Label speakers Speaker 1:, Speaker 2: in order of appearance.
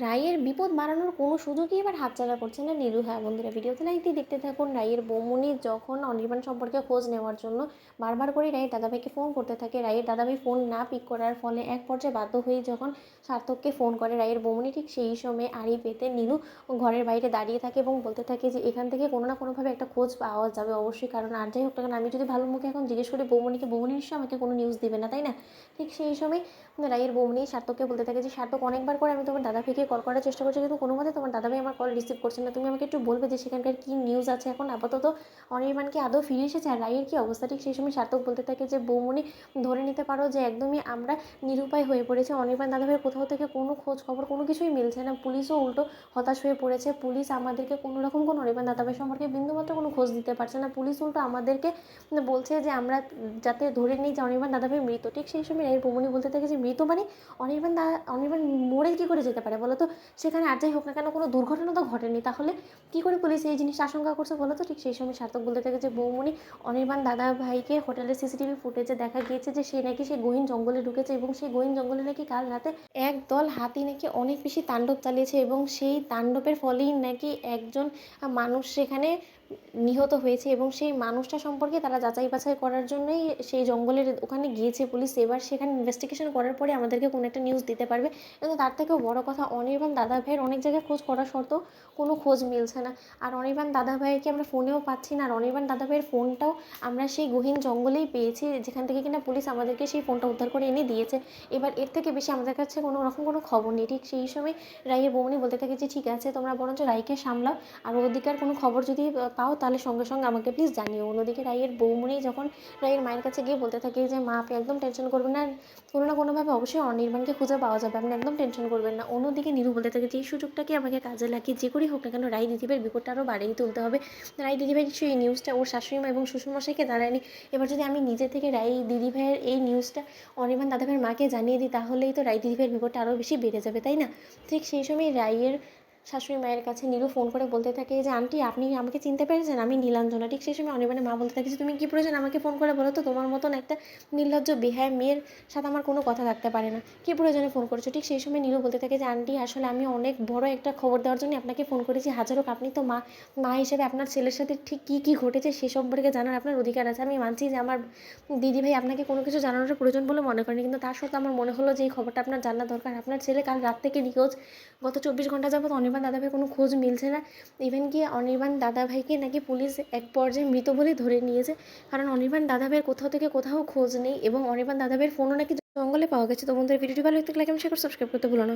Speaker 1: রায়ের বিপদ বাড়ানোর কোনো সুযোগই এবার হাতছাড়া করছে না নীলু। হ্যাঁ বন্ধুরা, ভিডিওতে লাইক দিয়ে দেখতে থাকুন। রায়ের বৌমনি যখন অনির্বাণ সম্পর্কে খোঁজ নেওয়ার জন্য বারবার করে রায়ের দাদাভাইকে ফোন করতে থাকে, রায়ের দাদাভাই ফোন না পিক করার ফলে এক পর্যায়ে বাধ্য হয়ে যখন সার্থককে ফোন করে রায়ের বৌমনি, ঠিক সেই সময় আড়ি পেতে নীলু ঘরের বাইরে দাঁড়িয়ে থাকে এবং বলতে থাকে যে এখান থেকে কোনো না কোনোভাবে একটা খোঁজ পাওয়া যাবে অবশ্যই, কারণ আর যাই হোক না কেন আমি যদি ভালো মুখে এখন জিজ্ঞেস করি বৌমনিকে, বৌমনি নিশ্চয়ই আমাকে কোনো নিউজ দেবে না, তাই না? ঠিক সেই সময় রায়ের বৌমনি সার্থককে বলতে থাকে যে সার্থক, অনেকবার করে আমি তোমার দাদাভাইকে কল করার চেষ্টা করছি কিন্তু কোনো মতে তোমার দাদাভাই আমার কল রিসিভ করছে না। তুমি আমাকে একটু বলবে যে সেখানকার কী নিউজ আছে এখন আপাতত, অনির্বাণ কি আদৌ ফিরে এসেছে আর রায়ের কী অবস্থা? ঠিক সেই সময় সার্থক বলতে থাকে যে বৌমনি, ধরে নিতে পারো যে একদমই আমরা নিরুপায় হয়ে পড়েছে। অনির্বাণ দাদাভাইয়ের কোথাও থেকে কোনো খোঁজ খবর কোনো কিছুই মিলছে না। পুলিশও উল্টো হতাশ হয়ে পড়েছে। পুলিশ আমাদেরকে কোনো রকম কোনো অনির্বাণ দাদাভাই সম্পর্কে বিন্দুমাত্র কোনো খোঁজ দিতে পারছে না। পুলিশ উল্টো আমাদেরকে বলছে যে আমরা যাতে ধরে নিই যে অনির্বাণ দাদাভাই মৃত। ঠিক সেই সময় রায়ের বৌমনি বলতে থাকে যে মৃত মানে অনির্বাণ মরে কী করে যেতে পারে বলো তো? সেখানে আর যাই হোক না কেন কোনো দুর্ঘটনা তো ঘটেনি, তাহলে কী করে পুলিশ এই জিনিসটা আশঙ্কা করছে বলো তো? ঠিক সেই সময় সার্থক বলতে থাকে যে বৌমনি, অনির্বাণ দাদা ভাইকে হোটেলের সিসিটিভি ফুটেজে দেখা গিয়েছে যে সে নাকি সেই গহীন জঙ্গলে ঢুকেছে এবং সেই গহীন জঙ্গলে নাকি কাল রাতে একদল হাতি নাকি অনেক বেশি তাণ্ডব চালিয়েছে এবং সেই তাণ্ডবের ফলেই নাকি একজন মানুষ সেখানে নিহত হয়েছে এবং সেই মানুষটা সম্পর্কে তারা যাচাই বাছাই করার জন্যই সেই জঙ্গলের ওখানে গিয়েছে পুলিশ। এবার সেখানে ইনভেস্টিগেশন করার পরে আমাদেরকে কোনো একটা নিউজ দিতে পারবে। কিন্তু তার থেকেও বড় কথা, অনির্বাণ দাদা ভাইয়ের অনেক জায়গায় খোঁজ করা সত্ত্বেও কোনো খোঁজ মিলছে না। আর অনির্বাণ দাদা ভাইকে আমরা ফোনেও পাচ্ছি না। আর অনির্বাণ দাদা ভাইয়ের ফোনটাও আমরা সেই গহীন জঙ্গলেই পেয়েছি, যেখান থেকে কিনা পুলিশ আমাদেরকে সেই ফোনটা উদ্ধার করে এনে দিয়েছে। এবার এর থেকে বেশি আমাদের কাছে কোনো রকম কোনো খবর নেই। ঠিক সেই সময় রায়ের বৌমনি বলতে থাকে যে ঠিক আছে, তোমরা বরঞ্চ রায়কে সামলাও, আর ওদিকের কোনো খবর যদি পাও তাহলে সঙ্গে সঙ্গে আমাকে প্লিজ জানিও। অন্যদিকে রায়ের বৌমনি যখন রায়ের মায়ের কাছে গিয়ে বলতে থাকে যে মা, আপনি একদম টেনশন করবেন না, কোনো না কোনোভাবে অবশ্যই অনির্বাণকে খুঁজে পাওয়া যাবে, আপনি একদম টেনশন করবেন না। অন্যদিকে নীরু বলতে থাকে যে এই সুযোগটাকে আমাকে কাজে লাগিয়ে যে করেই হোক না কেন রায় দিদিভাইয়ের বিপদটা আরও বাড়িয়ে তুলতে হবে। রায় দিদিভাই কিছু এই নিউজটা ওর শাশুড়িমা এবং শ্বশুরমশাইকে জানায়নি। এবার যদি আমি নিজে থেকে রায় দিদিভাইয়ের এই নিউজটা অনির্বাণ দাদাভাইয়ের মাকে জানিয়ে দিই তাহলেই তো রায় দিদিভাইয়ের বিপদটা আরও বেশি বেড়ে যাবে, তাই না? ঠিক সেই সময় রায়ের শাশুড়ি মায়ের কাছে নীলু ফোন করে বলতে থাকে যে আন্টি, আপনি আমাকে চিনতে পেরেছেন? আমি নীলাঞ্জনা। ঠিক সেই সময় অনির্বাণের মা বলতে থাকে যে তুমি কী প্রয়োজন আমাকে ফোন করে বলো তো? তোমার মতন একটা নির্লজ্জ বেহায়া মেয়ের সাথে আমার কোনো কথা থাকতে পারে না। কী প্রয়োজনে ফোন করেছো? ঠিক সেই সময় নীলু বলতে থাকে যে আন্টি, আসলে আমি অনেক বড় একটা খবর দেওয়ার জন্য আপনাকে ফোন করেছি। হাজার হোক আপনি তো মা, মা হিসেবে আপনার ছেলের সাথে ঠিক কী কী ঘটেছে সে সম্পর্কে জানার আপনার অধিকার আছে। আমি মানছি যে আমার দিদিভাই আপনাকে কোনো কিছু জানানোর প্রয়োজন বলে মনে করেনি, কিন্তু তার সত্ত্বেও আমার মনে হলো যে এই খবরটা আপনার জানা দরকার। আপনার ছেলে কাল রাত থেকে নিখোঁজ। গত 24 ঘন্টা যাবত অনির্বাণ দাদাভাইয়ের কোনো খোঁজ মিলছে না। ইভেন কি অনির্বাণ দাদাভাইকে নাকি পুলিশ এক পর্যায়ে মৃত বলে ধরে নিয়েছে, কারণ অনির্বাণ দাদাভাইয়ের কোথাও থেকে কোথাও খোঁজ নেই এবং অনির্বাণ দাদাভাইয়ের ফোনও নাকি জঙ্গলে পাওয়া গেছে। তো বন্ধুরা, ভিডিওটি ভালো লাগলে লাইক এবং শেয়ার করে সাবস্ক্রাইব করতে ভুলো না।